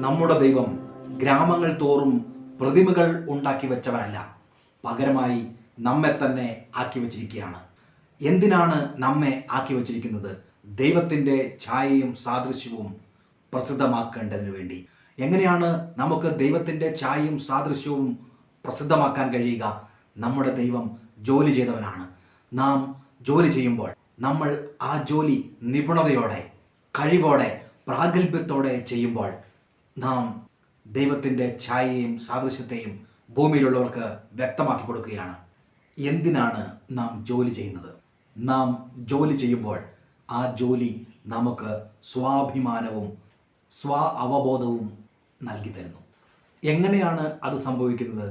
നമ്മുടെ ദൈവം ഗ്രാമങ്ങൾ തോറും പ്രതിമകൾ ഉണ്ടാക്കി വെച്ചവനല്ല, പകരമായി നമ്മെ തന്നെ ആക്കി വച്ചിരിക്കുകയാണ്. എന്തിനാണ് നമ്മെ ആക്കി വച്ചിരിക്കുന്നത്? ദൈവത്തിൻ്റെ ഛായയും സാദൃശ്യവും പ്രസിദ്ധമാക്കേണ്ടതിന് വേണ്ടി. എങ്ങനെയാണ് നമുക്ക് ദൈവത്തിൻ്റെ ഛായയും സാദൃശ്യവും പ്രസിദ്ധമാക്കാൻ കഴിയുക? നമ്മുടെ ദൈവം ജോലി ചെയ്തവനാണ്. നാം ജോലി ചെയ്യുമ്പോൾ നമ്മൾ ആ ജോലി നിപുണതയോടെ, കഴിവോടെ, പ്രാഗൽഭ്യത്തോടെ ചെയ്യുമ്പോൾ നാം ദൈവത്തിൻ്റെ ഛായയും സാദൃശ്യത്തെയും ഭൂമിയിലുള്ളവർക്ക് വ്യക്തമാക്കി കൊടുക്കുകയാണ്. എന്തിനാണ് നാം ജോലി ചെയ്യുന്നത്? നാം ജോലി ചെയ്യുമ്പോൾ ആ ജോലി നമുക്ക് സ്വാഭിമാനവും അവബോധവും നൽകി തരുന്നു. എങ്ങനെയാണ് അത് സംഭവിക്കുന്നത്?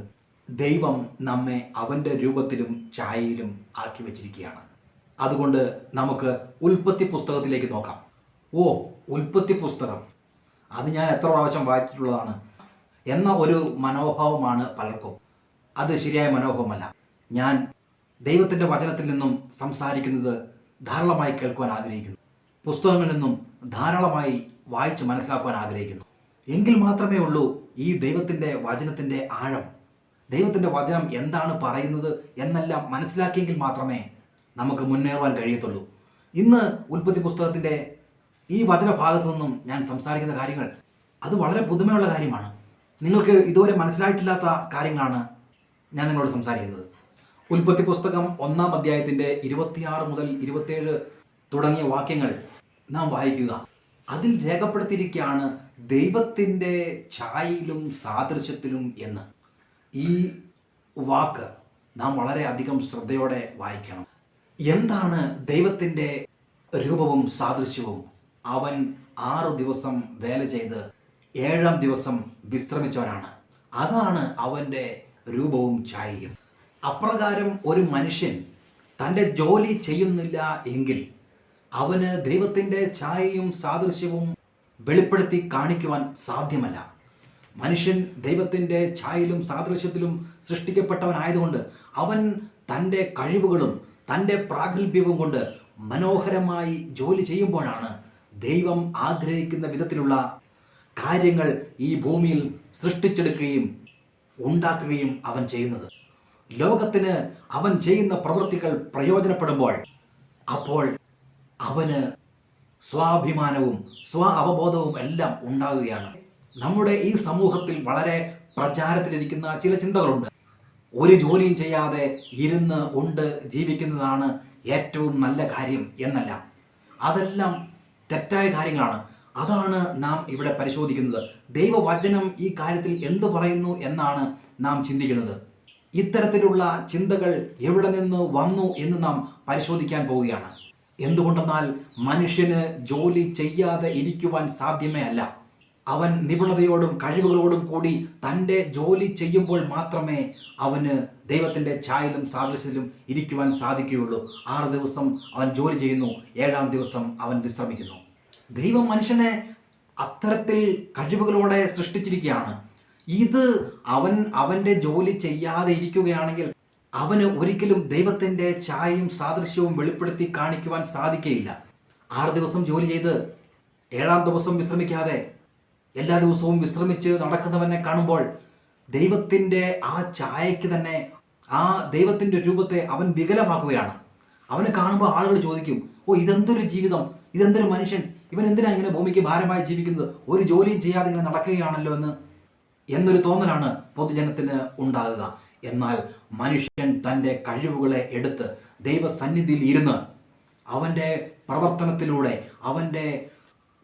ദൈവം നമ്മെ അവൻ്റെ രൂപത്തിലും ഛായയിലും ആക്കി വച്ചിരിക്കുകയാണ്. അതുകൊണ്ട് നമുക്ക് ഉൽപ്പത്തി പുസ്തകത്തിലേക്ക് നോക്കാം. ഉൽപ്പത്തി പുസ്തകം, അത് ഞാൻ എത്ര പ്രാവശ്യം വായിച്ചിട്ടുള്ളതാണ് എന്ന ഒരു മനോഭാവമാണ് പലർക്കും. അത് ശരിയായ മനോഭാവമല്ല. ഞാൻ ദൈവത്തിൻ്റെ വചനത്തിൽ നിന്നും സംസാരിക്കുന്നത് ധാരാളമായി കേൾക്കുവാൻ ആഗ്രഹിക്കുന്നു. പുസ്തകങ്ങളിൽ നിന്നും ധാരാളമായി വായിച്ച് മനസ്സിലാക്കുവാൻ ആഗ്രഹിക്കുന്നു. എങ്കിൽ മാത്രമേ ഉള്ളൂ ഈ ദൈവത്തിൻ്റെ വചനത്തിൻ്റെ ആഴം, ദൈവത്തിൻ്റെ വചനം എന്താണ് പറയുന്നത് എന്നെല്ലാം മനസ്സിലാക്കിയെങ്കിൽ മാത്രമേ നമുക്ക് മുന്നേറുവാൻ കഴിയത്തുള്ളൂ. ഇന്ന് ഉൽപ്പത്തി പുസ്തകത്തിൻ്റെ ഈ വചനഭാഗത്തു നിന്നും ഞാൻ സംസാരിക്കുന്ന കാര്യങ്ങൾ അത് വളരെ പുതുമയുള്ള കാര്യമാണ്. നിങ്ങൾക്ക് ഇതുവരെ മനസ്സിലായിട്ടില്ലാത്ത കാര്യങ്ങളാണ് ഞാൻ നിങ്ങളോട് സംസാരിക്കുന്നത്. ഉൽപ്പത്തി പുസ്തകം 1-ാം അധ്യായത്തിൻ്റെ 26 മുതൽ 27 തുടങ്ങിയ വാക്യങ്ങൾ നാം വായിക്കുക. അതിൽ രേഖപ്പെടുത്തിയിരിക്കുകയാണ് ദൈവത്തിൻ്റെ ഛായയിലും സാദൃശ്യത്തിലും എന്ന്. ഈ വാക്ക് നാം വളരെയധികം ശ്രദ്ധയോടെ വായിക്കണം. എന്താണ് ദൈവത്തിൻ്റെ രൂപവും സാദൃശ്യവും? അവൻ 6 ദിവസം വേല ചെയ്ത് 7-ാം ദിവസം വിശ്രമിച്ചവനാണ്. അതാണ് അവൻ്റെ രൂപവും ഛായയും. അപ്രകാരം ഒരു മനുഷ്യൻ തൻ്റെ ജോലി ചെയ്യുന്നില്ല എങ്കിൽ അവന് ദൈവത്തിൻ്റെ ഛായയും സാദൃശ്യവും വെളിപ്പെടുത്തി കാണിക്കുവാൻ സാധ്യമല്ല. മനുഷ്യൻ ദൈവത്തിൻ്റെ ഛായയിലും സാദൃശ്യത്തിലും സൃഷ്ടിക്കപ്പെട്ടവനായതുകൊണ്ട് അവൻ തൻ്റെ കഴിവുകളും തൻ്റെ പ്രാഗൽഭ്യവും കൊണ്ട് മനോഹരമായി ജോലി ചെയ്യുമ്പോഴാണ് ദൈവം ആഗ്രഹിക്കുന്ന വിധത്തിലുള്ള കാര്യങ്ങൾ ഈ ഭൂമിയിൽ സൃഷ്ടിച്ചെടുക്കുകയും ഉണ്ടാക്കുകയും അവൻ ചെയ്യുന്നത്. ലോകത്തിന് അവൻ ചെയ്യുന്ന പ്രവൃത്തികൾ പ്രയോജനപ്പെടുമ്പോൾ അപ്പോൾ അവന് സ്വാഭിമാനവും അവബോധവും എല്ലാം ഉണ്ടാകുകയാണ്. നമ്മുടെ ഈ സമൂഹത്തിൽ വളരെ പ്രചാരത്തിലിരിക്കുന്ന ചില ചിന്തകളുണ്ട്. ഒരു ജോലിയും ചെയ്യാതെ ഇരുന്ന് ഉണ്ട് ജീവിക്കുന്നതാണ് ഏറ്റവും നല്ല കാര്യം എന്നല്ല. അതെല്ലാം തെറ്റായ കാര്യങ്ങളാണ്. അതാണ് നാം ഇവിടെ പരിശോധിക്കുന്നത്. ദൈവവചനം ഈ കാര്യത്തിൽ എന്തു പറയുന്നു എന്നാണ് നാം ചിന്തിക്കുന്നത്. ഇത്തരത്തിലുള്ള ചിന്തകൾ എവിടെ നിന്ന് വന്നു എന്ന് നാം പരിശോധിക്കാൻ പോവുകയാണ്. എന്തുകൊണ്ടെന്നാൽ മനുഷ്യന് ജോലി ചെയ്യാതെ ഇരിക്കുവാൻ സാധ്യമേ അല്ല. അവൻ നിപുണതയോടും കഴിവുകളോടും കൂടി തൻ്റെ ജോലി ചെയ്യുമ്പോൾ മാത്രമേ അവന് ദൈവത്തിൻ്റെ ഛായയിലും സാദൃശ്യത്തിലും ഇരിക്കുവാൻ സാധിക്കുകയുള്ളൂ. 6 ദിവസം അവൻ ജോലി ചെയ്യുന്നു, 7-ാം ദിവസം അവൻ വിശ്രമിക്കുന്നു. ദൈവം മനുഷ്യനെ അത്തരത്തിൽ കഴിവുകളോടെ സൃഷ്ടിച്ചിരിക്കുകയാണ്. ഇത് അവൻ്റെ ജോലി ചെയ്യാതെ ഇരിക്കുകയാണെങ്കിൽ അവന് ഒരിക്കലും ദൈവത്തിൻ്റെ ഛായയും സാദൃശ്യവും വെളിപ്പെടുത്തി കാണിക്കുവാൻ സാധിക്കുകയില്ല. 6 ദിവസം ജോലി ചെയ്ത് 7-ാം ദിവസം വിശ്രമിക്കാതെ എല്ലാ ദിവസവും വിശ്രമിച്ച് നടക്കുന്നവനെ കാണുമ്പോൾ ദൈവത്തിൻ്റെ ആ ഛായയ്ക്ക് തന്നെ, ആ ദൈവത്തിൻ്റെ രൂപത്തെ അവൻ വികലമാക്കുകയാണ്. അവനെ കാണുമ്പോൾ ആളുകൾ ചോദിക്കും, ഇതെന്തൊരു ജീവിതം, ഇതെന്തൊരു മനുഷ്യൻ, ഇവൻ എന്തിനാ ഇങ്ങനെ ഭൂമിക്ക് ഭാരമായി ജീവിക്കുന്നത്, ഒരു ജോലിയും ചെയ്യാതെ ഇങ്ങനെ നടക്കുകയാണല്ലോ എന്നൊരു തോന്നലാണ് പൊതുജനത്തിന് ഉണ്ടാകുക. എന്നാൽ മനുഷ്യൻ തൻ്റെ കഴിവുകളെ എടുത്ത് ദൈവസന്നിധിയിൽ ഇരുന്ന് അവൻ്റെ പ്രവർത്തനത്തിലൂടെ, അവൻ്റെ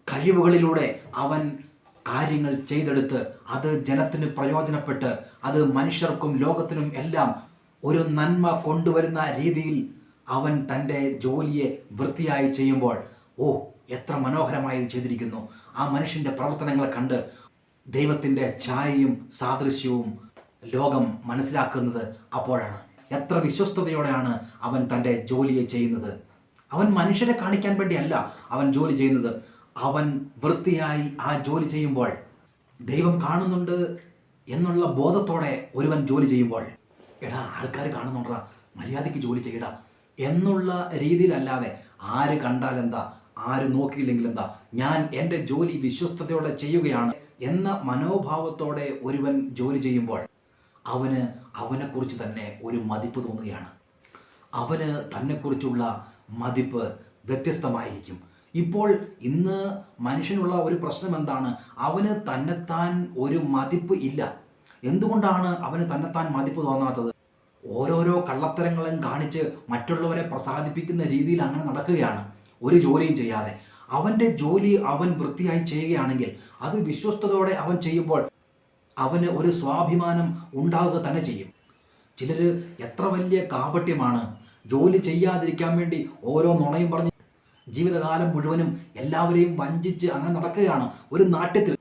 കഴിവുകളിലൂടെ അവൻ കാര്യങ്ങൾ ചെയ്തെടുത്ത് അത് ജനത്തിന് പ്രയോജനപ്പെട്ട് അത് മനുഷ്യർക്കും ലോകത്തിനും എല്ലാം ഒരു നന്മ കൊണ്ടുവരുന്ന രീതിയിൽ അവൻ തൻ്റെ ജോലിയെ വൃത്തിയായി ചെയ്യുമ്പോൾ എത്ര മനോഹരമായി ഇത് ചെയ്തിരിക്കുന്നു. ആ മനുഷ്യൻ്റെ പ്രവർത്തനങ്ങളെ കണ്ട് ദൈവത്തിൻ്റെ ഛായയും സാദൃശ്യവും ലോകം മനസ്സിലാക്കുന്നത് അപ്പോഴാണ്. എത്ര വിശ്വസ്തയോടെയാണ് അവൻ തൻ്റെ ജോലിയെ ചെയ്യുന്നത്. അവൻ മനുഷ്യരെ കാണിക്കാൻ വേണ്ടിയല്ല അവൻ ജോലി ചെയ്യുന്നത്. അവൻ വൃത്തിയായി ആ ജോലി ചെയ്യുമ്പോൾ ദൈവം കാണുന്നുണ്ട് എന്നുള്ള ബോധത്തോടെ ഒരുവൻ ജോലി ചെയ്യുമ്പോൾ, ആൾക്കാർ കാണുന്നുണ്ടാ, മര്യാദയ്ക്ക് ജോലി ചെയ്യടാ എന്നുള്ള രീതിയിലല്ലാതെ ആര് കണ്ടാലെന്താ, ആരും നോക്കിയില്ലെങ്കിൽ എന്താ, ഞാൻ എൻ്റെ ജോലി വിശ്വസ്തയോടെ ചെയ്യുകയാണ് എന്ന മനോഭാവത്തോടെ ഒരുവൻ ജോലി ചെയ്യുമ്പോൾ അവനെക്കുറിച്ച് തന്നെ ഒരു മതിപ്പ് തോന്നുകയാണ്. അവന് തന്നെക്കുറിച്ചുള്ള മതിപ്പ് വ്യത്യസ്തമായിരിക്കും. ഇപ്പോൾ ഇന്ന് മനുഷ്യനുള്ള ഒരു പ്രശ്നം എന്താണ്? അവന് തന്നെത്താൻ ഒരു മതിപ്പ് ഇല്ല. എന്തുകൊണ്ടാണ് അവന് തന്നെത്താൻ മതിപ്പ് തോന്നാത്തത്? ഓരോരോ കള്ളത്തരങ്ങളും കാണിച്ച് മറ്റുള്ളവരെ പ്രസാദിപ്പിക്കുന്ന രീതിയിൽ അങ്ങനെ നടക്കുകയാണ്, ഒരു ജോലിയും ചെയ്യാതെ. അവൻ്റെ ജോലി അവൻ വൃത്തിയായി ചെയ്യുകയാണെങ്കിൽ, അത് വിശ്വസ്തയോടെ അവൻ ചെയ്യുമ്പോൾ അവന് ഒരു സ്വാഭിമാനം ഉണ്ടാവുക തന്നെ ചെയ്യും. ചിലർ എത്ര വലിയ കാപട്യമാണ്, ജോലി ചെയ്യാതിരിക്കാൻ വേണ്ടി ഓരോ നുണയും പറഞ്ഞ് ജീവിതകാലം മുഴുവനും എല്ലാവരെയും വഞ്ചിച്ച് അങ്ങനെ നടക്കുകയാണ്. ഒരു നാട്യത്തിൽ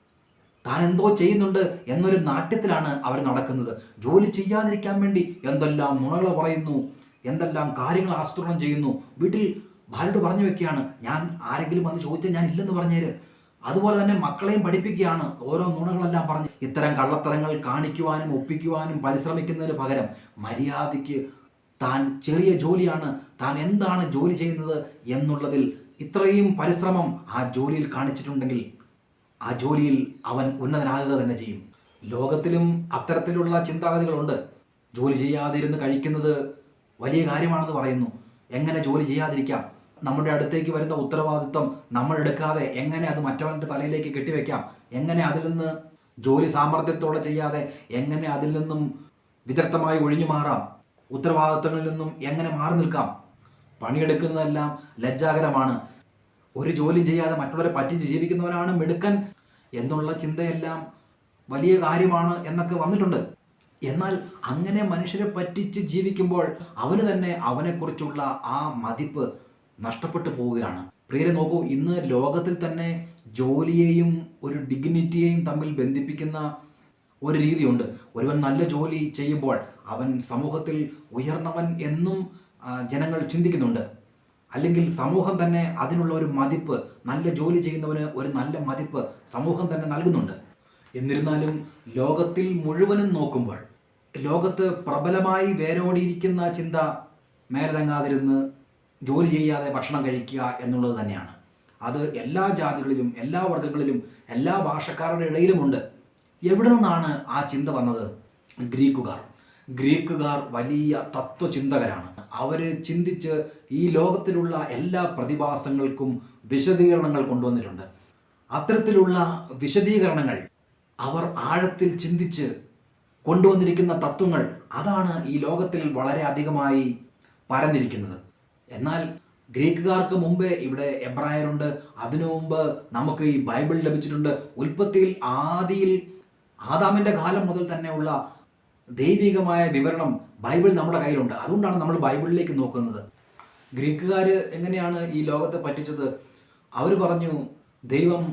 താൻ എന്തോ ചെയ്യുന്നുണ്ട് എന്നൊരു നാട്യത്തിലാണ് അവർ നടക്കുന്നത്. ജോലി ചെയ്യാതിരിക്കാൻ വേണ്ടി എന്തെല്ലാം നുണകൾ പറയുന്നു, എന്തെല്ലാം കാര്യങ്ങൾ ആസൂത്രണം ചെയ്യുന്നു. വീട്ടിൽ ഭാര്യയോട് പറഞ്ഞു വെക്കുകയാണ്, ഞാൻ ആരെങ്കിലും വന്ന് ചോദിച്ചാൽ ഞാൻ ഇല്ലെന്ന് പറഞ്ഞേര്. അതുപോലെ തന്നെ മക്കളെയും പഠിപ്പിക്കുകയാണ്, ഓരോ നുണകളെല്ലാം പറഞ്ഞ്. ഇത്തരം കള്ളത്തരങ്ങൾ കാണിക്കുവാനും ഒപ്പിക്കുവാനും പരിശ്രമിക്കുന്നതിന് പകരം മര്യാദയ്ക്ക് താൻ ചെറിയ ജോലിയാണ്, താൻ എന്താണ് ജോലി ചെയ്യുന്നത് എന്നുള്ളതിൽ ഇത്രയും പരിശ്രമം ആ ജോലിയിൽ കാണിച്ചിട്ടുണ്ടെങ്കിൽ ആ ജോലിയിൽ അവൻ ഉന്നതനാകുക തന്നെ ചെയ്യും. ലോകത്തിലും അത്തരത്തിലുള്ള ചിന്താഗതികളുണ്ട്. ജോലി ചെയ്യാതിരുന്ന് കഴിക്കുന്നത് വലിയ കാര്യമാണെന്ന് പറയുന്നു. എങ്ങനെ ജോലി ചെയ്യാതിരിക്കാം? നമ്മുടെ അടുത്തേക്ക് വരുന്ന ഉത്തരവാദിത്വം നമ്മൾ എടുക്കാതെ എങ്ങനെ അത് മറ്റവൻ്റെ തലയിലേക്ക് കെട്ടിവെക്കാം? എങ്ങനെ അതിൽ നിന്ന് ജോലി സാമർഥ്യത്തോടെ ചെയ്യാതെ എങ്ങനെ അതിൽ നിന്നും വിദഗ്ധമായി ഒഴിഞ്ഞു മാറാം? ഉത്തരവാദിത്വങ്ങളിൽ നിന്നും എങ്ങനെ മാറി നിൽക്കാം? പണിയെടുക്കുന്നതെല്ലാം ലജ്ജാകരമാണ്. ഒരു ജോലി ചെയ്യാതെ മറ്റുള്ളവരെ പറ്റിച്ച് ജീവിക്കുന്നവനാണ് മിടുക്കൻ എന്നുള്ള ചിന്തയെല്ലാം വലിയ കാര്യമാണ് എന്നൊക്കെ വന്നിട്ടുണ്ട്. എന്നാൽ അങ്ങനെ മനുഷ്യരെ പറ്റിച്ച് ജീവിക്കുമ്പോൾ അവന് തന്നെ അവനെക്കുറിച്ചുള്ള ആ മതിപ്പ് നഷ്ടപ്പെട്ടു പോവുകയാണ്. പ്രിയരെ നോക്കൂ, ഇന്ന് ലോകത്തിൽ തന്നെ ജോലിയെയും ഒരു ഡിഗ്നിറ്റിയെയും തമ്മിൽ ബന്ധിപ്പിക്കുന്ന ഒരു രീതിയുണ്ട്. ഒരുവൻ നല്ല ജോലി ചെയ്യുമ്പോൾ അവൻ സമൂഹത്തിൽ ഉയർന്നവൻ എന്നും ജനങ്ങൾ ചിന്തിക്കുന്നുണ്ട്. അല്ലെങ്കിൽ സമൂഹം തന്നെ അതിനുള്ള ഒരു മതിപ്പ്, നല്ല ജോലി ചെയ്യുന്നവന് ഒരു നല്ല മതിപ്പ് സമൂഹം തന്നെ നൽകുന്നുണ്ട്. എന്നിരുന്നാലും ലോകത്തിൽ മുഴുവനും നോക്കുമ്പോൾ ലോകത്ത് പ്രബലമായി വേരോടിയിരിക്കുന്ന ചിന്ത മേലടങ്ങാതിരുന്ന് ജോലി ചെയ്യാതെ ഭക്ഷണം കഴിക്കുക എന്നുള്ളത് തന്നെയാണ്. അത് എല്ലാ ജാതികളിലും എല്ലാ വർഗ്ഗങ്ങളിലും എല്ലാ ഭാഷക്കാരുടെ ഇടയിലുമുണ്ട്. എവിടെ നിന്നാണ് ആ ചിന്ത വന്നത്? ഗ്രീക്കുകാർ വലിയ തത്വചിന്തകരാണ്. അവർ ചിന്തിച്ച് ഈ ലോകത്തിലുള്ള എല്ലാ പ്രതിഭാസങ്ങൾക്കും വിശദീകരണങ്ങൾ കൊണ്ടുവന്നിട്ടുണ്ട്. അത്തരത്തിലുള്ള വിശദീകരണങ്ങൾ അവർ ആഴത്തിൽ ചിന്തിച്ച് കൊണ്ടുവന്നിരിക്കുന്ന തത്വങ്ങൾ, അതാണ് ഈ ലോകത്തിൽ വളരെ അധികമായി പരന്നിരിക്കുന്നത്. എന്നാൽ ഗ്രീക്കുകാർക്ക് മുമ്പേ ഇവിടെ എബ്രായരുണ്ട്. അതിനു മുമ്പ് നമുക്ക് ഈ ബൈബിൾ ലഭിച്ചിട്ടുണ്ട്. ഉൽപ്പത്തിയിൽ ആദിയിൽ ആദാമിൻ്റെ കാലം മുതൽ തന്നെയുള്ള ദൈവികമായ വിവരണം ബൈബിൾ നമ്മുടെ കയ്യിലുണ്ട്. അതുകൊണ്ടാണ് നമ്മൾ ബൈബിളിലേക്ക് നോക്കുന്നത്. ഗ്രീക്കുകാർ എങ്ങനെയാണ് ഈ ലോകത്തെ പറ്റിച്ചത്? അവർ പറഞ്ഞു, ദൈവം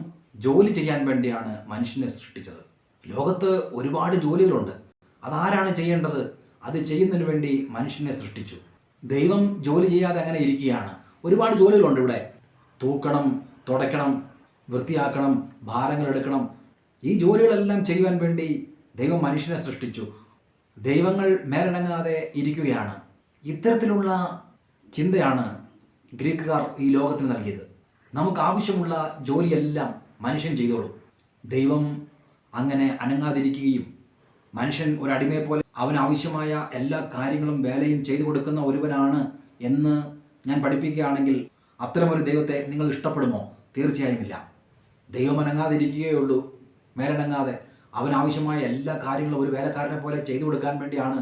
ജോലി ചെയ്യാൻ വേണ്ടിയാണ് മനുഷ്യനെ സൃഷ്ടിച്ചത്. ലോകത്ത് ഒരുപാട് ജോലികളുണ്ട്. അതാരാണ് ചെയ്യേണ്ടത്? അത് ചെയ്യുന്നതിന് വേണ്ടി മനുഷ്യനെ സൃഷ്ടിച്ചു. ദൈവം ജോലി ചെയ്യാതെ അങ്ങനെ ഇരിക്കുകയാണ്. ഒരുപാട് ജോലികളുണ്ട് ഇവിടെ. തൂക്കണം, തുടയ്ക്കണം, വൃത്തിയാക്കണം, ഭാരങ്ങൾ എടുക്കണം. ഈ ജോലികളെല്ലാം ചെയ്യുവാൻ വേണ്ടി ദൈവം മനുഷ്യനെ സൃഷ്ടിച്ചു. ദൈവങ്ങൾ മേലടങ്ങാതെ ഇരിക്കുകയാണ്. ഇത്തരത്തിലുള്ള ചിന്തയാണ് ഗ്രീക്കുകാർ ഈ ലോകത്തിന് നൽകിയത്. നമുക്ക് ആവശ്യമുള്ള ജോലിയെല്ലാം മനുഷ്യൻ ചെയ്തോളും. ദൈവം അങ്ങനെ അനങ്ങാതിരിക്കുകയും മനുഷ്യൻ ഒരു അടിമയെ പോലെ അവനാവശ്യമായ എല്ലാ കാര്യങ്ങളും വേലയും ചെയ്തു കൊടുക്കുന്ന ഒരുവനാണ് എന്ന് ഞാൻ പഠിപ്പിക്കുകയാണെങ്കിൽ അത്തരമൊരു ദൈവത്തെ നിങ്ങൾ ഇഷ്ടപ്പെടുമോ? തീർച്ചയായും ഇല്ല. ദൈവം അനങ്ങാതിരിക്കുകയുള്ളൂ, മേലടങ്ങാതെ. അവനാവശ്യമായ എല്ലാ കാര്യങ്ങളും ഒരു വേലക്കാരനെ പോലെ ചെയ്തു കൊടുക്കാൻ വേണ്ടിയാണ്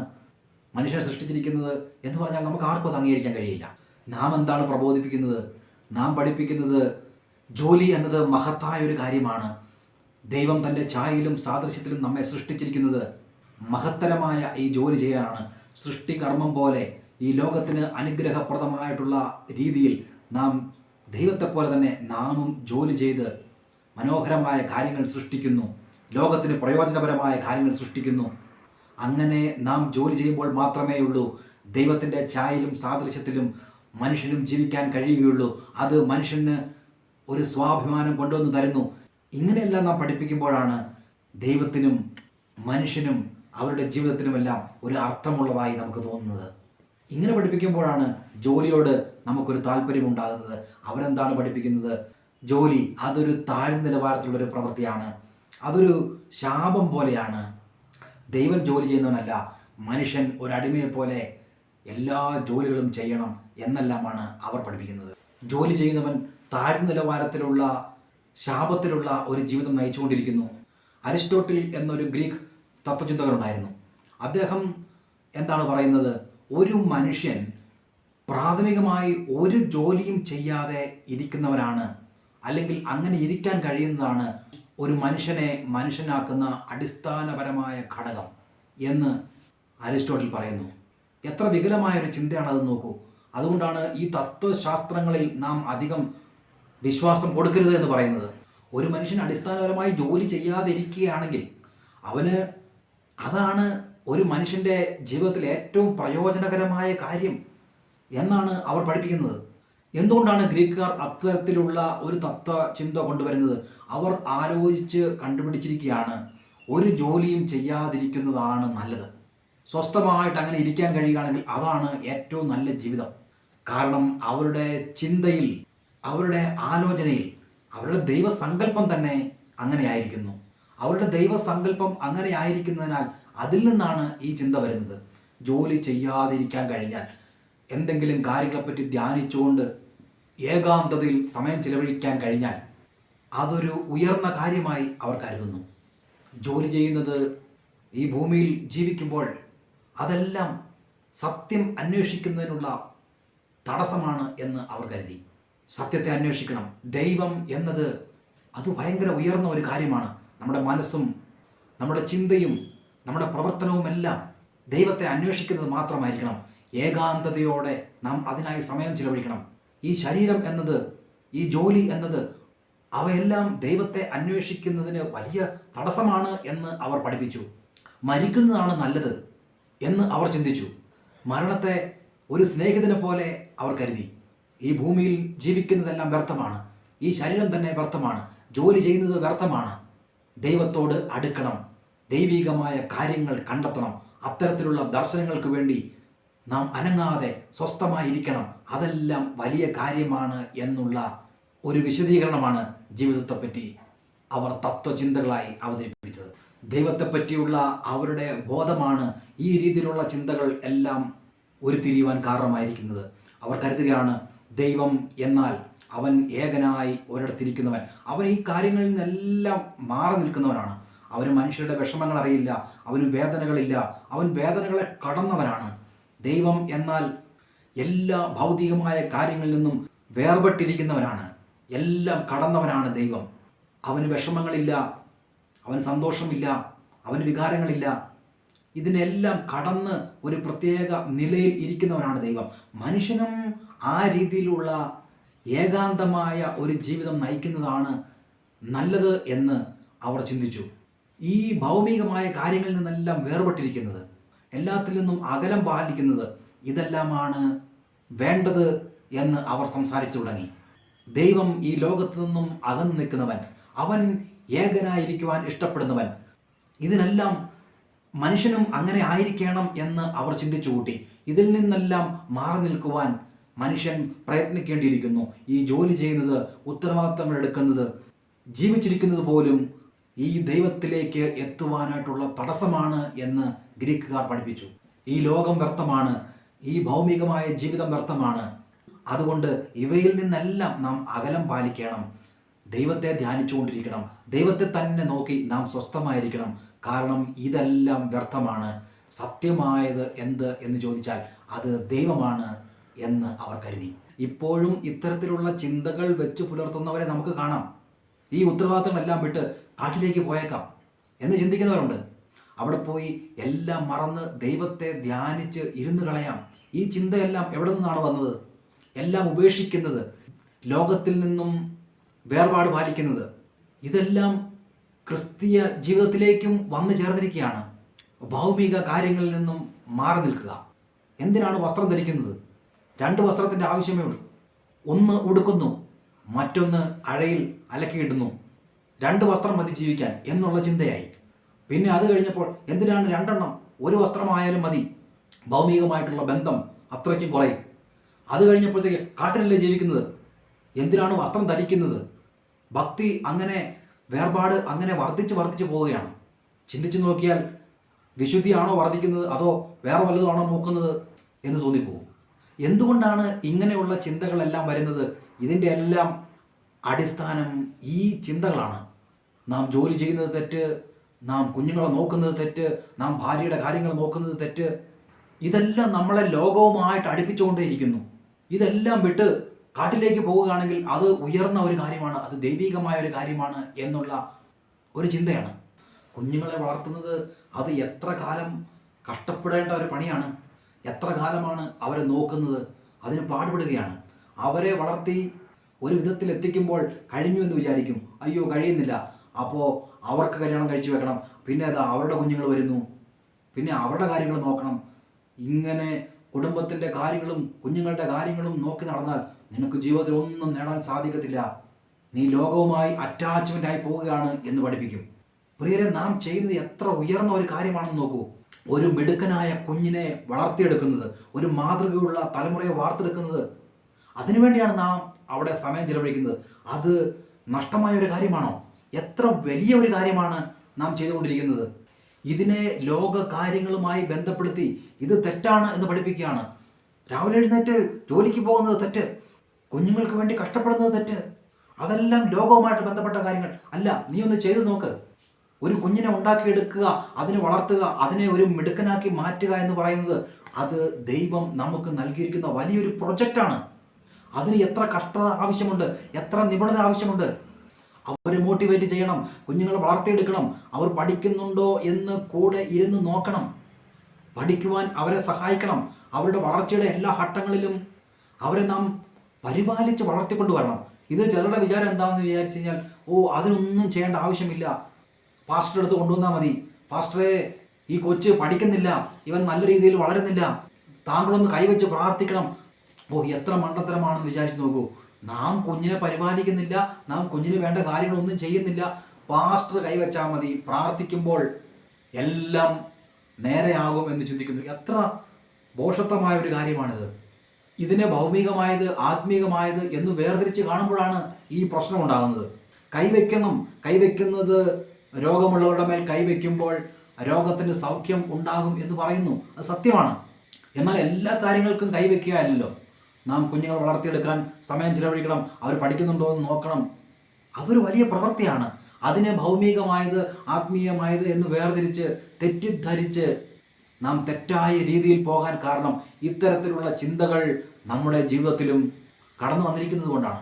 മനുഷ്യനെ സൃഷ്ടിച്ചിരിക്കുന്നത് എന്ന് പറഞ്ഞാൽ നമുക്ക് ആർക്കും അത് അംഗീകരിക്കാൻ കഴിയില്ല. നാം എന്താണ് പ്രബോധിപ്പിക്കുന്നത്? നാം പഠിപ്പിക്കുന്നത് ജോലി എന്നത് മഹത്തായ ഒരു കാര്യമാണ്. ദൈവം തൻ്റെ ഛായയിലും സാദൃശ്യത്തിലും നമ്മെ സൃഷ്ടിച്ചിരിക്കുന്നത് മഹത്തരമായ ഈ ജോലി ചെയ്യാനാണ്. സൃഷ്ടികർമ്മം പോലെ ഈ ലോകത്തിന് അനുഗ്രഹപ്രദമായിട്ടുള്ള രീതിയിൽ നാം ദൈവത്തെപ്പോലെ തന്നെ നാമും ജോലി ചെയ്ത് മനോഹരമായ കാര്യങ്ങൾ സൃഷ്ടിക്കുന്നു, ലോകത്തിന് പ്രയോജനപരമായ കാര്യങ്ങൾ സൃഷ്ടിക്കുന്നു. അങ്ങനെ നാം ജോലി ചെയ്യുമ്പോൾ മാത്രമേ ഉള്ളൂ ദൈവത്തിൻ്റെ ഛായയിലും സാദൃശ്യത്തിലും മനുഷ്യനും ജീവിക്കാൻ കഴിയുകയുള്ളൂ. അത് മനുഷ്യന് ഒരു സ്വാഭിമാനം കൊണ്ടുവന്ന് തരുന്നു. ഇങ്ങനെയെല്ലാം നാം പഠിപ്പിക്കുമ്പോഴാണ് ദൈവത്തിനും മനുഷ്യനും അവരുടെ ജീവിതത്തിനുമെല്ലാം ഒരു അർത്ഥമുള്ളതായി നമുക്ക് തോന്നുന്നത്. ഇങ്ങനെ പഠിപ്പിക്കുമ്പോഴാണ് ജോലിയോട് നമുക്കൊരു താല്പര്യമുണ്ടാകുന്നത്. അവരെന്താണ് പഠിപ്പിക്കുന്നത്? ജോലി അതൊരു താഴ്ന്ന നിലവാരത്തിലുള്ളൊരു പ്രവൃത്തിയാണ്, അതൊരു ശാപം പോലെയാണ്. ദൈവം ജോലി ചെയ്യുന്നവനല്ല, മനുഷ്യൻ ഒരടിമയെ പോലെ എല്ലാ ജോലികളും ചെയ്യണം എന്നെല്ലാമാണ് അവർ പഠിപ്പിക്കുന്നത്. ജോലി ചെയ്യുന്നവൻ താഴ്ന്ന നിലവാരത്തിലുള്ള ശാപത്തിലുള്ള ഒരു ജീവിതം നയിച്ചുകൊണ്ടിരിക്കുന്നു. അരിസ്റ്റോട്ടിൽ എന്നൊരു ഗ്രീക്ക് തത്വചിന്തകനുണ്ടായിരുന്നു. അദ്ദേഹം എന്താണ് പറയുന്നത്? ഒരു മനുഷ്യൻ പ്രാഥമികമായി ഒരു ജോലിയും ചെയ്യാതെ ഇരിക്കുന്നവനാണ്, അല്ലെങ്കിൽ അങ്ങനെ ഇരിക്കാൻ കഴിയുന്നതാണ് ഒരു മനുഷ്യനെ മനുഷ്യനാക്കുന്ന അടിസ്ഥാനപരമായ ഘടകം എന്ന് അരിസ്റ്റോട്ടിൽ പറയുന്നു. എത്ര വികലമായൊരു ചിന്തയാണത് നോക്കൂ. അതുകൊണ്ടാണ് ഈ തത്വശാസ്ത്രങ്ങളിൽ നാം അധികം വിശ്വാസം കൊടുക്കരുത് എന്ന് പറയുന്നത്. ഒരു മനുഷ്യൻ അടിസ്ഥാനപരമായി ജോലി ചെയ്യാതിരിക്കുകയാണെങ്കിൽ അതാണ് ഒരു മനുഷ്യൻ്റെ ജീവിതത്തിൽ ഏറ്റവും പ്രയോജനകരമായ കാര്യം എന്നാണ് അവർ പഠിപ്പിക്കുന്നത്. എന്തുകൊണ്ടാണ് ഗ്രീക്കുകാർ അത്തരത്തിലുള്ള ഒരു തത്വചിന്ത കൊണ്ടുവരുന്നത്? അവർ ആലോചിച്ച് കണ്ടുപിടിച്ചിരിക്കുകയാണ്, ഒരു ജോലിയും ചെയ്യാതിരിക്കുന്നതാണ് നല്ലത്. സ്വസ്ഥമായിട്ട് അങ്ങനെ ഇരിക്കാൻ കഴിയുകയാണെങ്കിൽ അതാണ് ഏറ്റവും നല്ല ജീവിതം. കാരണം അവരുടെ ചിന്തയിൽ, അവരുടെ ആലോചനയിൽ, അവരുടെ ദൈവസങ്കല്പം തന്നെ അങ്ങനെ ആയിരിക്കുന്നു. അവരുടെ ദൈവസങ്കല്പം അങ്ങനെ ആയിരിക്കുന്നതിനാൽ അതിൽ നിന്നാണ് ഈ ചിന്ത വരുന്നത്. ജോലി ചെയ്യാതിരിക്കാൻ കഴിഞ്ഞാൽ, എന്തെങ്കിലും കാര്യങ്ങളെപ്പറ്റി ധ്യാനിച്ചുകൊണ്ട് ഏകാന്തതയിൽ സമയം ചിലവഴിക്കാൻ കഴിഞ്ഞാൽ അതൊരു ഉയർന്ന കാര്യമായി അവർ കരുതുന്നു. ജോലി ചെയ്യുന്നത് ഈ ഭൂമിയിൽ ജീവിക്കുമ്പോൾ അതെല്ലാം സത്യം അന്വേഷിക്കുന്നതിനുള്ള തടസ്സമാണ് എന്ന് അവർ കരുതി. സത്യത്തെ അന്വേഷിക്കണം. ദൈവം എന്നത് അത് ഭയങ്കര ഉയർന്ന ഒരു കാര്യമാണ്. നമ്മുടെ മനസ്സും നമ്മുടെ ചിന്തയും നമ്മുടെ പ്രവർത്തനവുമെല്ലാം ദൈവത്തെ അന്വേഷിക്കുന്നത് മാത്രമായിരിക്കണം. ഏകാന്തതയോടെ നാം അതിനായി സമയം ചിലവഴിക്കണം. ഈ ശരീരം എന്നത്, ഈ ജോലി എന്നത്, അവയെല്ലാം ദൈവത്തെ അന്വേഷിക്കുന്നതിന് വലിയ തടസ്സമാണ് എന്ന് അവർ പഠിപ്പിച്ചു. മരിക്കുന്നതാണ് നല്ലത് എന്ന് അവർ ചിന്തിച്ചു. മരണത്തെ ഒരു സ്നേഹിതനെ പോലെ അവർ കരുതി. ഈ ഭൂമിയിൽ ജീവിക്കുന്നതെല്ലാം വ്യർത്ഥമാണ്, ഈ ശരീരം തന്നെ വ്യർത്ഥമാണ്, ജോലി ചെയ്യുന്നത് വ്യർത്ഥമാണ്. ദൈവത്തോട് അടുക്കണം, ദൈവികമായ കാര്യങ്ങൾ കണ്ടെത്തണം. അത്തരത്തിലുള്ള ദർശനങ്ങൾക്ക് വേണ്ടി നാം അനങ്ങാതെ സ്വസ്ഥമായിരിക്കണം. അതെല്ലാം വലിയ കാര്യമാണ് എന്നുള്ള ഒരു വിശദീകരണമാണ് ജീവിതത്തെപ്പറ്റി അവർ തത്വചിന്തകളായി അവതരിപ്പിച്ചത്. ദൈവത്തെപ്പറ്റിയുള്ള അവരുടെ ബോധമാണ് ഈ രീതിയിലുള്ള ചിന്തകൾ എല്ലാം ഉരുത്തിരിയുവാൻ കാരണമായിരിക്കുന്നത്. അവർ കരുതുകയാണ്, ദൈവം എന്നാൽ അവൻ ഏകനായി ഒരിടത്തിരിക്കുന്നവൻ, അവൻ ഈ കാര്യങ്ങളിൽ നിന്നെല്ലാം മാറി നിൽക്കുന്നവനാണ്. അവന് മനുഷ്യരുടെ വിഷമങ്ങൾ അറിയില്ല, അവന് വേദനകളില്ല, അവൻ വേദനകളെ കടന്നവനാണ്. ദൈവം എന്നാൽ എല്ലാ ഭൗതികമായ കാര്യങ്ങളിൽ നിന്നും വേർപെട്ടിരിക്കുന്നവനാണ്, എല്ലാം കടന്നവനാണ് ദൈവം. അവന് വിഷമങ്ങളില്ല, അവന് സന്തോഷമില്ല, അവന് വികാരങ്ങളില്ല. ഇതിനെല്ലാം കടന്ന് ഒരു പ്രത്യേക നിലയിൽ ഇരിക്കുന്നവനാണ് ദൈവം. മനുഷ്യനും ആ രീതിയിലുള്ള ഏകാന്തമായ ഒരു ജീവിതം നയിക്കുന്നതാണ് നല്ലത് എന്ന് അവർ ചിന്തിച്ചു. ഈ ഭൗമികമായ കാര്യങ്ങളിൽ നിന്നെല്ലാം വേർപെട്ടിരിക്കുന്നത്, എല്ലാത്തിൽ നിന്നും അകലം പാലിക്കുന്നത്, ഇതെല്ലാമാണ് വേണ്ടത് എന്ന് അവർ സംസാരിച്ചു തുടങ്ങി. ദൈവം ഈ ലോകത്ത് നിന്നും അകന്നു നിൽക്കുന്നവൻ, അവൻ ഏകനായിരിക്കുവാൻ ഇഷ്ടപ്പെടുന്നവൻ, ഇതിനെല്ലാം മനുഷ്യനും അങ്ങനെ ആയിരിക്കണം എന്ന് അവർ ചിന്തിച്ചു കൂട്ടി. ഇതിൽ നിന്നെല്ലാം മാറി നിൽക്കുവാൻ മനുഷ്യൻ പ്രയത്നിക്കേണ്ടിയിരിക്കുന്നു. ഈ ജോലി ചെയ്യുന്നത്, ഉത്തരവാദിത്തങ്ങൾ എടുക്കുന്നത്, ജീവിച്ചിരിക്കുന്നത് പോലും ഈ ദൈവത്തിലേക്ക് എത്തുവാനായിട്ടുള്ള തടസ്സമാണ് എന്ന് ഗ്രീക്കുകാർ പഠിപ്പിച്ചു. ഈ ലോകം വ്യർത്ഥമാണ്, ഈ ഭൗമികമായ ജീവിതം വ്യർത്ഥമാണ്. അതുകൊണ്ട് ഇവയിൽ നിന്നെല്ലാം നാം അകലം പാലിക്കണം. ദൈവത്തെ ധ്യാനിച്ചുകൊണ്ടിരിക്കണം, ദൈവത്തെ തന്നെ നോക്കി നാം സ്വസ്ഥമായിരിക്കണം. കാരണം ഇതെല്ലാം വ്യർത്ഥമാണ്. സത്യമായത് എന്ത് എന്ന് ചോദിച്ചാൽ അത് ദൈവമാണ് എന്ന് അവർ കരുതി. ഇപ്പോഴും ഇത്തരത്തിലുള്ള ചിന്തകൾ വെച്ച് പുലർത്തുന്നവരെ നമുക്ക് കാണാം. ഈ ഉത്തരവാദിത്തങ്ങളെല്ലാം വിട്ട് കാട്ടിലേക്ക് പോയേക്കാം എന്ന് ചിന്തിക്കുന്നവരുണ്ട്. അവിടെ പോയി എല്ലാം മറന്ന് ദൈവത്തെ ധ്യാനിച്ച് ഇരുന്ന് കളയാം. ഈ ചിന്തയെല്ലാം എവിടെ നിന്നാണ് വന്നത്? എല്ലാം ഉപേക്ഷിക്കുന്നത്, ലോകത്തിൽ നിന്നും വേർപാട് പാലിക്കുന്നത്, ഇതെല്ലാം ക്രിസ്തീയ ജീവിതത്തിലേക്കും വന്നു ചേർന്നിരിക്കുകയാണ്. ഭൗമിക കാര്യങ്ങളിൽ നിന്നും മാറി നിൽക്കുക. എന്തിനാണ് വസ്ത്രം ധരിക്കുന്നത്? 2 വസ്ത്രത്തിൻ്റെ ആവശ്യമേ ഉള്ളൂ. ഒന്ന് ഉടുക്കുന്നു, മറ്റൊന്ന് അഴയിൽ അലക്കിയിടുന്നു. 2 വസ്ത്രം മതി ജീവിക്കാൻ എന്നുള്ള ചിന്തയായി. പിന്നെ അത് കഴിഞ്ഞപ്പോൾ എന്തിനാണ് 2 എണ്ണം? 1 വസ്ത്രമായാലും മതി. ഭൗമികമായിട്ടുള്ള ബന്ധം അത്രയ്ക്കും കുറയും. അത് കഴിഞ്ഞപ്പോഴത്തേക്ക് കാട്ടിലല്ലേ ജീവിക്കുന്നത്, എന്തിനാണ് വസ്ത്രം ധരിക്കുന്നത്? ഭക്തി അങ്ങനെ വേർപാട് അങ്ങനെ വർദ്ധിച്ച് പോവുകയാണ്. ചിന്തിച്ചു നോക്കിയാൽ വിശുദ്ധിയാണോ വർദ്ധിക്കുന്നത് അതോ വേറെ വല്ലതുമാണോ നോക്കുന്നത് എന്ന് തോന്നിപ്പോകും. എന്തുകൊണ്ടാണ് ഇങ്ങനെയുള്ള ചിന്തകളെല്ലാം വരുന്നത്? ഇതിൻ്റെ എല്ലാം അടിസ്ഥാനം ഈ ചിന്തകളാണ്. നാം ജോലി ചെയ്യുന്നത് തെറ്റ്, നാം കുഞ്ഞുങ്ങളെ നോക്കുന്നത് തെറ്റ്, നാം ഭാര്യയുടെ കാര്യങ്ങൾ നോക്കുന്നത് തെറ്റ്. ഇതെല്ലാം നമ്മളെ ലോകവുമായിട്ട് അടുപ്പിച്ചുകൊണ്ടേയിരിക്കുന്നു. ഇതെല്ലാം വിട്ട് കാട്ടിലേക്ക് പോവുകയാണെങ്കിൽ അത് ഉയർന്ന ഒരു കാര്യമാണ്, അത് ദൈവികമായ ഒരു കാര്യമാണ് എന്നുള്ള ഒരു ചിന്തയാണ്. കുഞ്ഞുങ്ങളെ വളർത്തുന്നത് അത് എത്ര കാലം കഷ്ടപ്പെടേണ്ട ഒരു പണിയാണ്. എത്ര കാലമാണ് അവരെ നോക്കുന്നത്, അതിന് പാടുപെടുകയാണ്. അവരെ വളർത്തി ഒരു വിധത്തിൽ എത്തിക്കുമ്പോൾ കഴിഞ്ഞു എന്ന് വിചാരിക്കും. അയ്യോ കഴിയുന്നില്ല, അപ്പോൾ അവർക്ക് കല്യാണം കഴിച്ചു വെക്കണം, പിന്നെ അത് അവരുടെ കുഞ്ഞുങ്ങൾ വരുന്നു, പിന്നെ അവരുടെ കാര്യങ്ങൾ നോക്കണം. ഇങ്ങനെ കുടുംബത്തിൻ്റെ കാര്യങ്ങളും കുഞ്ഞുങ്ങളുടെ കാര്യങ്ങളും നോക്കി നടന്നാൽ നിനക്ക് ജീവിതത്തിൽ ഒന്നും നേടാൻ സാധിക്കത്തില്ല, നീ ലോകവുമായി അറ്റാച്ച്മെൻ്റ് ആയി പോവുകയാണ് എന്ന് പഠിപ്പിക്കും. പ്രിയരെ, നാം ചെയ്യുന്നത് എത്ര ഉയർന്ന ഒരു കാര്യമാണെന്ന് നോക്കൂ. ഒരു മിടുക്കനായ കുഞ്ഞിനെ വളർത്തിയെടുക്കുന്നത്, ഒരു മാതൃകയുള്ള തലമുറയെ വാർത്തെടുക്കുന്നത്, അതിനുവേണ്ടിയാണ് നാം അവിടെ സമയം ചിലവഴിക്കുന്നത്. അത് നഷ്ടമായ ഒരു കാര്യമാണോ? എത്ര വലിയ ഒരു കാര്യമാണ് നാം ചെയ്തുകൊണ്ടിരിക്കുന്നത്. ഇതിനെ ലോക കാര്യങ്ങളുമായി ബന്ധപ്പെടുത്തി ഇത് തെറ്റാണ് എന്ന് പഠിപ്പിക്കുകയാണ്. രാവിലെ എഴുന്നേറ്റ് ജോലിക്ക് പോകുന്നത് തെറ്റ്, കുഞ്ഞുങ്ങൾക്ക് വേണ്ടി കഷ്ടപ്പെടുന്നത് തെറ്റ്, അതെല്ലാം ലോകവുമായിട്ട് ബന്ധപ്പെട്ട കാര്യങ്ങൾ അല്ല. നീ ഒന്ന് ചെയ്തു നോക്ക്. ഒരു കുഞ്ഞിനെ ഉണ്ടാക്കിയെടുക്കുക, അതിനെ വളർത്തുക, അതിനെ ഒരു മിടുക്കനാക്കി മാറ്റുക എന്ന് പറയുന്നത് അത് ദൈവം നമുക്ക് നൽകിയിരിക്കുന്ന വലിയൊരു പ്രൊജക്റ്റാണ്. അതിന് എത്ര കഷ്ടത ആവശ്യമുണ്ട്, എത്ര നിപുണത ആവശ്യമുണ്ട്. അവരെ മോട്ടിവേറ്റ് ചെയ്യണം, കുഞ്ഞുങ്ങളെ വളർത്തിയെടുക്കണം. അവർ പഠിക്കുന്നുണ്ടോ എന്ന് കൂടെ ഇരുന്ന് നോക്കണം, പഠിക്കുവാൻ അവരെ സഹായിക്കണം. അവരുടെ വളർച്ചയുടെ എല്ലാ ഘട്ടങ്ങളിലും അവരെ നാം പരിപാലിച്ച് വളർത്തിക്കൊണ്ടുവരണം. ഇത് ചിലരുടെ വിചാരം എന്താണെന്ന് വിചാരിച്ചു കഴിഞ്ഞാൽ, അതിനൊന്നും ചെയ്യേണ്ട ആവശ്യമില്ല, പാസ്റ്റർ എടുത്ത് കൊണ്ടുവന്നാൽ മതി. പാസ്റ്ററെ, ഈ കൊച്ച് പഠിക്കുന്നില്ല, ഇവൻ നല്ല രീതിയിൽ വളരുന്നില്ല, താങ്കളൊന്ന് കൈവച്ച് പ്രാർത്ഥിക്കണം. എത്ര മണ്ടത്തരമാണെന്ന് വിചാരിച്ച് നോക്കൂ. നാം കുഞ്ഞിനെ പരിപാലിക്കുന്നില്ല, നാം കുഞ്ഞിന് വേണ്ട കാര്യങ്ങളൊന്നും ചെയ്യുന്നില്ല, പാസ്റ്റർ കൈവച്ചാൽ മതി, പ്രാർത്ഥിക്കുമ്പോൾ എല്ലാം നേരെയാകും എന്ന് ചിന്തിക്കുന്നു. എത്ര ഭോഷത്വമായ ഒരു കാര്യമാണിത്. ഇതിനെ ഭൗമികമായത് ആത്മീകമായത് എന്ന് വേർതിരിച്ച് കാണുമ്പോഴാണ് ഈ പ്രശ്നം ഉണ്ടാകുന്നത്. കൈവയ്ക്കുന്നത് രോഗമുള്ളവരുടെ മേൽ കൈവയ്ക്കുമ്പോൾ രോഗത്തിന് സൗഖ്യം ഉണ്ടാകും എന്ന് പറയുന്നു. അത് സത്യമാണ്. എന്നാൽ എല്ലാ കാര്യങ്ങൾക്കും കൈവയ്ക്കുക അല്ലല്ലോ. നാം കുഞ്ഞുങ്ങളെ വളർത്തിയെടുക്കാൻ സമയം ചിലവഴിക്കണം, അവർ പഠിക്കുന്നുണ്ടോ എന്ന് നോക്കണം. അതൊരു വലിയ പ്രവൃത്തിയാണ്. അതിനെ ഭൗമികമായത് ആത്മീയമായത് എന്ന് വേർതിരിച്ച് തെറ്റിദ്ധരിച്ച് നാം തെറ്റായ രീതിയിൽ പോകാൻ കാരണം ഇത്തരത്തിലുള്ള ചിന്തകൾ നമ്മുടെ ജീവിതത്തിലും കടന്നു വന്നിരിക്കുന്നത് കൊണ്ടാണ്.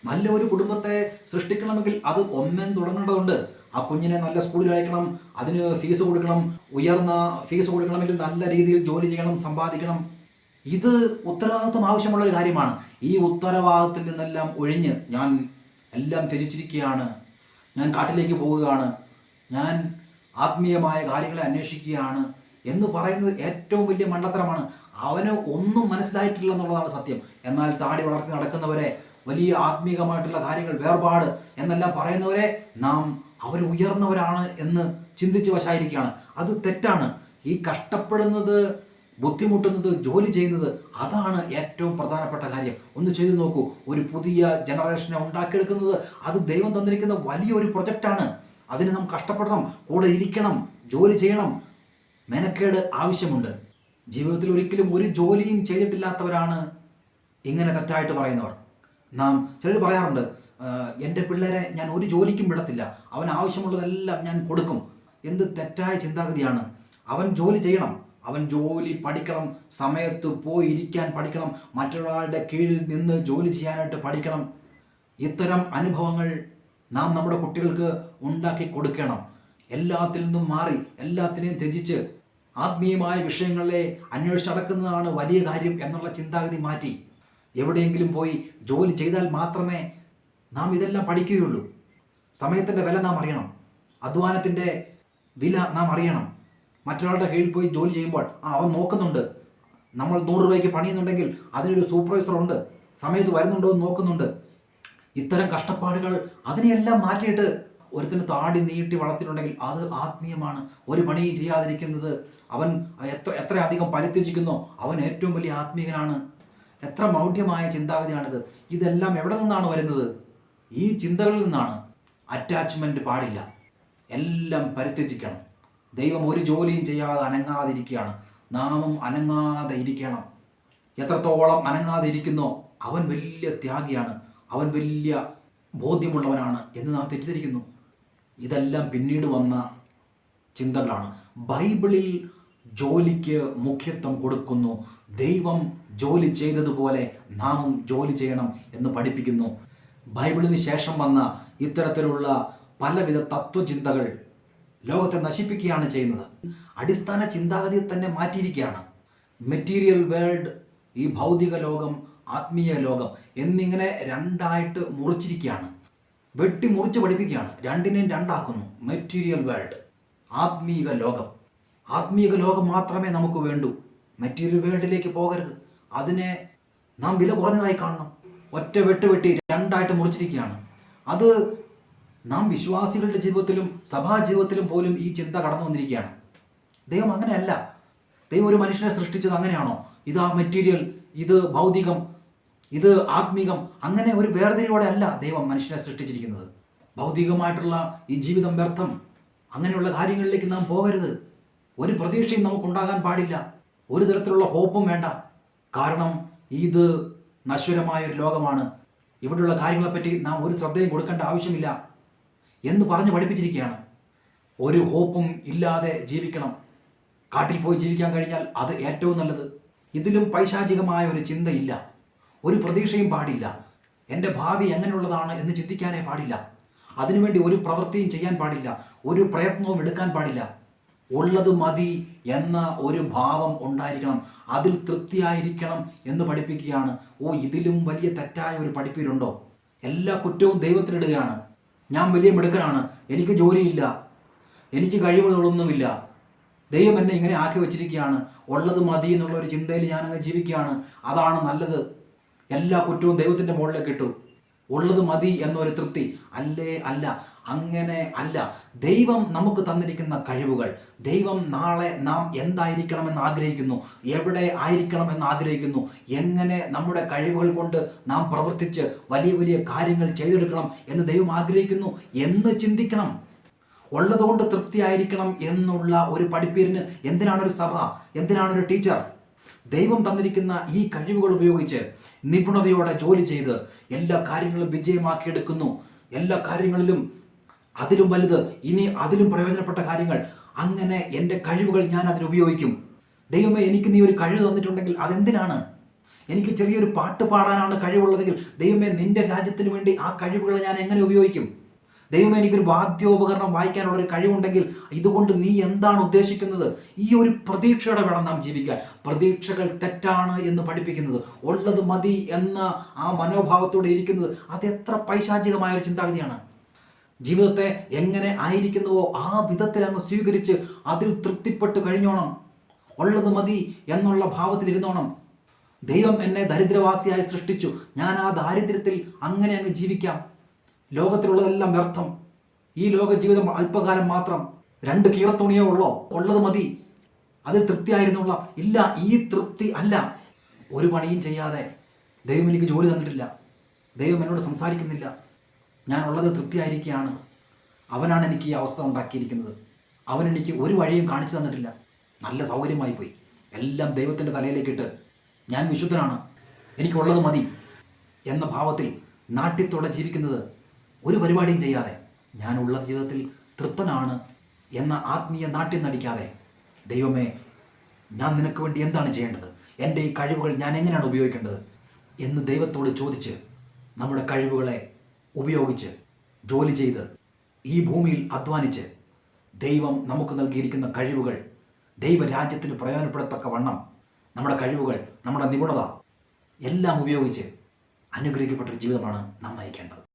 നല്ല ഒരു കുടുംബത്തെ സൃഷ്ടിക്കണമെങ്കിൽ അത് ഒന്നേ തുടങ്ങേണ്ടതുണ്ട്. ആ കുഞ്ഞിനെ നല്ല സ്കൂളിൽ അയക്കണം, അതിന് ഫീസ് കൊടുക്കണം, ഉയർന്ന ഫീസ് കൊടുക്കണമെങ്കിൽ നല്ല രീതിയിൽ ജോലി ചെയ്യണം, സമ്പാദിക്കണം. ഇത് ഉത്തരവാദിത്വം ആവശ്യമുള്ള ഒരു കാര്യമാണ്. ഈ ഉത്തരവാദിത്തത്തിൽ നിന്നെല്ലാം ഒഴിഞ്ഞ് ഞാൻ എല്ലാം ത്യജിച്ചിരിക്കുകയാണ്, ഞാൻ കാട്ടിലേക്ക് പോവുകയാണ്, ഞാൻ ആത്മീയമായ കാര്യങ്ങളെ അന്വേഷിക്കുകയാണ് എന്ന് പറയുന്നത് ഏറ്റവും വലിയ മണ്ടത്തരമാണ്. അവന് ഒന്നും മനസ്സിലായിട്ടില്ല എന്നുള്ളതാണ് സത്യം. എന്നാൽ താടി വളർത്തി നടക്കുന്നവരെ, വലിയ ആത്മീകമായിട്ടുള്ള കാര്യങ്ങൾ, വേർപാട് എന്നെല്ലാം പറയുന്നവരെ നാം അവർ ഉയർന്നവരാണ് എന്ന് ചിന്തിച്ച് വശായിരിക്കുകയാണ്. അത് തെറ്റാണ്. ഈ കഷ്ടപ്പെടുന്നത്, ബുദ്ധിമുട്ടുന്നത്, ജോലി ചെയ്യുന്നത്, അതാണ് ഏറ്റവും പ്രധാനപ്പെട്ട കാര്യം. ഒന്ന് ചെയ്തു നോക്കൂ. ഒരു പുതിയ ജനറേഷനെ ഉണ്ടാക്കിയെടുക്കുന്നത് അത് ദൈവം തന്നിരിക്കുന്ന വലിയൊരു പ്രൊജക്റ്റാണ്. അതിന് നാം കഷ്ടപ്പെടണം, കൂടെ ഇരിക്കണം, ജോലി ചെയ്യണം. മെനക്കേട് ആവശ്യമുണ്ട്. ജീവിതത്തിൽ ഒരിക്കലും ഒരു ജോലിയും ചെയ്തിട്ടില്ലാത്തവരാണ് ഇങ്ങനെ തെറ്റായിട്ട് പറയുന്നവർ. നാം ചിലർ പറയാറുണ്ട്, എൻ്റെ പിള്ളേരെ ഞാൻ ഒരു ജോലിക്കും വിടത്തില്ല, അവൻ ആവശ്യമുള്ളതെല്ലാം ഞാൻ കൊടുക്കും. എന്ത് തെറ്റായ ചിന്താഗതിയാണ്. അവൻ ജോലി ചെയ്യണം, അവൻ ജോലി പഠിക്കണം, സമയത്ത് പോയി ഇരിക്കാൻ പഠിക്കണം, മറ്റൊരാളുടെ കീഴിൽ നിന്ന് ജോലി ചെയ്യാനായിട്ട് പഠിക്കണം. ഇത്തരം അനുഭവങ്ങൾ നാം നമ്മുടെ കുട്ടികൾക്ക് ഉണ്ടാക്കി കൊടുക്കണം. എല്ലാത്തിൽ നിന്നും മാറി, എല്ലാത്തിനെയും ത്യജിച്ച് ആത്മീയമായ വിഷയങ്ങളെ അന്വേഷിച്ച് നടക്കുന്നതാണ് വലിയ കാര്യം എന്നുള്ള ചിന്താഗതി മാറ്റി എവിടെയെങ്കിലും പോയി ജോലി ചെയ്താൽ മാത്രമേ നാം ഇതെല്ലാം പഠിക്കുകയുള്ളൂ. സമയത്തിൻ്റെ വില നാം അറിയണം, അധ്വാനത്തിൻ്റെ വില നാം അറിയണം. മറ്റൊരാളുടെ കീഴിൽ പോയി ജോലി ചെയ്യുമ്പോൾ അവൻ നോക്കുന്നുണ്ട്, നമ്മൾ 100 രൂപയ്ക്ക് പണിയുന്നുണ്ടെങ്കിൽ അതിനൊരു സൂപ്പർവൈസർ ഉണ്ട്, സമയത്ത് വരുന്നുണ്ടോ എന്ന് നോക്കുന്നുണ്ട്. ഇത്തരം കഷ്ടപ്പാടുകൾ അതിനെയെല്ലാം മാറ്റിയിട്ട് ഒരുത്തിന് താടി നീട്ടി വളർത്തിയിട്ടുണ്ടെങ്കിൽ അത് ആത്മീയമാണ്. ഒരു പണിയും ചെയ്യാതിരിക്കുന്നത്, അവൻ എത്ര അധികം പരിത്യജിക്കുന്നോ അവൻ ഏറ്റവും വലിയ ആത്മീയനാണ്. എത്ര മൗഢ്യമായ ചിന്താഗതിയാണിത്. ഇതെല്ലാം എവിടെ നിന്നാണ് വരുന്നത്? ഈ ചിന്തകളിൽ നിന്നാണ്. അറ്റാച്ച്മെൻറ്റ് പാടില്ല, എല്ലാം പരിത്യജിക്കണം. ദൈവം ഒരു ജോലിയും ചെയ്യാതെ അനങ്ങാതിരിക്കുകയാണ്. നാമും അനങ്ങാതെ ഇരിക്കണം. എത്രത്തോളം അനങ്ങാതെ ഇരിക്കുന്നോ അവൻ വലിയ ത്യാഗിയാണ്, അവൻ വലിയ ബോധ്യമുള്ളവനാണ് എന്ന് നാം തെറ്റിദ്ധരിക്കുന്നു. ഇതെല്ലാം പിന്നീട് വന്ന ചിന്തകളാണ്. ബൈബിളിൽ ജോലിക്ക് മുഖ്യത്വം കൊടുക്കുന്നു. ദൈവം ജോലി ചെയ്തതുപോലെ നാമും ജോലി ചെയ്യണം എന്ന് പഠിപ്പിക്കുന്നു. ബൈബിളിന് ശേഷം വന്ന ഇത്തരത്തിലുള്ള പലവിധ തത്വചിന്തകൾ ലോകത്തെ നശിപ്പിക്കുകയാണ് ചെയ്യുന്നത്. അടിസ്ഥാന ചിന്താഗതിയെ തന്നെ മാറ്റിയിരിക്കുകയാണ്. മെറ്റീരിയൽ വേൾഡ്, ഈ ഭൗതിക ലോകം, ആത്മീയ ലോകം എന്നിങ്ങനെ രണ്ടായിട്ട് മുറിച്ചിരിക്കുകയാണ്. മുറിച്ച് പഠിപ്പിക്കുകയാണ്. രണ്ടിനെയും രണ്ടാക്കുന്നു. മെറ്റീരിയൽ വേൾഡ്, ആത്മീക ലോകം. ആത്മീക ലോകം മാത്രമേ നമുക്ക് വേണ്ടൂ. മെറ്റീരിയൽ വേൾഡിലേക്ക് പോകരുത്. അതിനെ നാം വില കുറഞ്ഞതായി കാണണം. ഒറ്റ വെട്ടി രണ്ടായിട്ട് മുറിച്ചിരിക്കുകയാണ്. അത് നാം വിശ്വാസികളുടെ ജീവിതത്തിലും സഭാ ജീവിതത്തിലും പോലും ഈ ചിന്ത കടന്നു വന്നിരിക്കുകയാണ്. ദൈവം അങ്ങനെയല്ല. ദൈവം ഒരു മനുഷ്യനെ സൃഷ്ടിച്ചത് അങ്ങനെയാണോ? ഇതാ മെറ്റീരിയൽ, ഇത് ഭൗതികം, ഇത് ആത്മീകം, അങ്ങനെ ഒരു വേർതിരിയോടെ അല്ല ദൈവം മനുഷ്യനെ സൃഷ്ടിച്ചിരിക്കുന്നത്. ഭൗതികമായിട്ടുള്ള ഈ ജീവിതം വ്യർത്ഥം, അങ്ങനെയുള്ള കാര്യങ്ങളിലേക്ക് നാം പോകരുത്. ഒരു പ്രതീക്ഷയും നമുക്കുണ്ടാകാൻ പാടില്ല. ഒരു തരത്തിലുള്ള ഹോപ്പും വേണ്ട. കാരണം ഇത് നശ്വരമായൊരു ലോകമാണ്. ഇവിടെയുള്ള കാര്യങ്ങളെപ്പറ്റി നാം ഒരു ശ്രദ്ധയും കൊടുക്കേണ്ട ആവശ്യമില്ല എന്ന് പറഞ്ഞ് പഠിപ്പിച്ചിരിക്കുകയാണ്. ഒരു ഹോപ്പും ഇല്ലാതെ ജീവിക്കണം. കാട്ടിൽ പോയി ജീവിക്കാൻ കഴിഞ്ഞാൽ അത് ഏറ്റവും നല്ലത്. ഇതിലും പൈശാചികമായ ഒരു ചിന്തയില്ല. ഒരു പ്രതീക്ഷയും പാടില്ല. എൻ്റെ ഭാവി എങ്ങനെയുള്ളതാണ് എന്ന് ചിന്തിക്കാനേ പാടില്ല. അതിനുവേണ്ടി ഒരു പ്രവൃത്തിയും ചെയ്യാൻ പാടില്ല. ഒരു പ്രയത്നവും എടുക്കാൻ പാടില്ല. ഉള്ളത് മതി എന്ന ഒരു ഭാവം ഉണ്ടായിരിക്കണം. അതിൽ തൃപ്തിയായിരിക്കണം എന്ന് പഠിപ്പിക്കുകയാണ്. ഇതിലും വലിയ തെറ്റായ ഒരു പഠിപ്പിലുണ്ടോ? എല്ലാ കുറ്റവും ദൈവത്തിനിടുകയാണ്. ഞാൻ വലിയ മിടുക്കനാണ്, എനിക്ക് ജോലിയില്ല, എനിക്ക് കഴിവുകളൊന്നുമില്ല, ദൈവം എന്നെ ഇങ്ങനെ ആക്കി വെച്ചിരിക്കുകയാണ്, ഉള്ളത് മതി എന്നുള്ള ഒരു ചിന്തയിൽ ഞാനങ്ങ് ജീവിക്കുകയാണ്, അതാണ് നല്ലത്. എല്ലാ കുറ്റവും ദൈവത്തിൻ്റെ മുകളിലേക്ക് ഇട്ടു. ഉള്ളത് മതി എന്നൊരു തൃപ്തി അല്ല. അങ്ങനെ അല്ല. ദൈവം നമുക്ക് തന്നിരിക്കുന്ന കഴിവുകൾ, ദൈവം നാളെ നാം എന്തായിരിക്കണമെന്ന് ആഗ്രഹിക്കുന്നു, എവിടെ ആയിരിക്കണമെന്ന് ആഗ്രഹിക്കുന്നു, എങ്ങനെ നമ്മുടെ കഴിവുകൾ കൊണ്ട് നാം പ്രവർത്തിച്ച് വലിയ വലിയ കാര്യങ്ങൾ ചെയ്തെടുക്കണം എന്ന് ദൈവം ആഗ്രഹിക്കുന്നു എന്ന് ചിന്തിക്കണം. ഉള്ളതുകൊണ്ട് തൃപ്തിയായിരിക്കണം എന്നുള്ള ഒരു പഠിപ്പീരിന് എന്തിനാണൊരു സഭ, എന്തിനാണൊരു ടീച്ചർ? ദൈവം തന്നിരിക്കുന്ന ഈ കഴിവുകൾ ഉപയോഗിച്ച് നിപുണതയോടെ ജോലി ചെയ്ത് എല്ലാ കാര്യങ്ങളും വിജയമാക്കിയെടുക്കുന്നു. എല്ലാ കാര്യങ്ങളിലും അതിലും വലുത്, ഇനി അതിലും പ്രയോജനപ്പെട്ട കാര്യങ്ങൾ, അങ്ങനെ എൻ്റെ കഴിവുകൾ ഞാൻ അതിനുപയോഗിക്കും. ദൈവമേ, എനിക്ക് നീ ഒരു കഴിവ് തന്നിട്ടുണ്ടെങ്കിൽ അതെന്തിനാണ്? എനിക്ക് ചെറിയൊരു പാട്ട് പാടാനാണ് കഴിവുള്ളതെങ്കിൽ ദൈവമേ, നിൻ്റെ രാജ്യത്തിന് വേണ്ടി ആ കഴിവുകളെ ഞാൻ എങ്ങനെ ഉപയോഗിക്കും? ദൈവമേ, എനിക്കൊരു വാദ്യോപകരണം വായിക്കാനുള്ളൊരു കഴിവുണ്ടെങ്കിൽ ഇതുകൊണ്ട് നീ എന്താണ് ഉദ്ദേശിക്കുന്നത്? ഈ ഒരു പ്രതീക്ഷയോടെ വേണം നാം ജീവിക്കാൻ. പ്രതീക്ഷകൾ തെറ്റാണ് എന്ന് പഠിപ്പിക്കുന്നത്, ഉള്ളത് മതി എന്ന ആ മനോഭാവത്തോടെ ഇരിക്കുന്നത്, അതെത്ര പൈശാചികമായ ഒരു ചിന്താഗതിയാണ്. ജീവിതത്തെ എങ്ങനെ ആയിരിക്കുന്നുവോ ആ വിധത്തിൽ അങ്ങ് സ്വീകരിച്ച് അതിൽ തൃപ്തിപ്പെട്ട് കഴിഞ്ഞോണം. ഉള്ളത് മതി എന്നുള്ള ഭാവത്തിൽ ഇരുന്നോണം. ദൈവം എന്നെ ദരിദ്രവാസിയായി സൃഷ്ടിച്ചു, ഞാൻ ആ ദാരിദ്ര്യത്തിൽ അങ്ങനെ അങ്ങ് ജീവിക്കാം. ലോകത്തിലുള്ളതെല്ലാം വ്യർത്ഥം, ഈ ലോക ജീവിതം അല്പകാലം മാത്രം, 2 കീറത്തുണിയേ ഉള്ളോ, ഉള്ളത് മതി, അതിൽ തൃപ്തിയായിരുന്നുള്ള ഇല്ല. ഈ തൃപ്തി അല്ല. ഒരു പണിയും ചെയ്യാതെ ദൈവം എനിക്ക് ജോലി തന്നിട്ടില്ല, ദൈവം എന്നോട് സംസാരിക്കുന്നില്ല, ഞാൻ ഉള്ളത് തൃപ്തിയായിരിക്കുകയാണ്, അവനാണ് എനിക്ക് ഈ അവസ്ഥ ഉണ്ടാക്കിയിരിക്കുന്നത്, അവൻ എനിക്ക് ഒരു വഴിയും കാണിച്ചു തന്നിട്ടില്ല, നല്ല സൗകര്യമായി പോയി, എല്ലാം ദൈവത്തിൻ്റെ തലയിലേക്കിട്ട് ഞാൻ വിശുദ്ധനാണ്, എനിക്കുള്ളത് മതി എന്ന ഭാവത്തിൽ നാട്യത്തോടെ ജീവിക്കുന്നത്, ഒരു പരിപാടിയും ചെയ്യാതെ ഞാനുള്ള ജീവിതത്തിൽ തൃപ്തനാണ് എന്ന ആത്മീയ നാട്യം നടിക്കാതെ, ദൈവമേ, ഞാൻ നിനക്ക് വേണ്ടി എന്താണ് ചെയ്യേണ്ടത്, എൻ്റെ ഈ കഴിവുകൾ ഞാൻ എങ്ങനെയാണ് ഉപയോഗിക്കേണ്ടത് എന്ന് ദൈവത്തോട് ചോദിച്ച് നമ്മുടെ കഴിവുകളെ ഉപയോഗിച്ച് ജോലി ചെയ്ത് ഈ ഭൂമിയിൽ അധ്വാനിച്ച് ദൈവം നമുക്ക് നൽകിയിരിക്കുന്ന കഴിവുകൾ ദൈവരാജ്യത്തിന് പ്രയോജനപ്പെടത്തക്ക വണ്ണം നമ്മുടെ കഴിവുകൾ, നമ്മുടെ നിപുണത എല്ലാം ഉപയോഗിച്ച് അനുഗ്രഹിക്കപ്പെട്ട ജീവിതമാണ് നാം നയിക്കേണ്ടത്.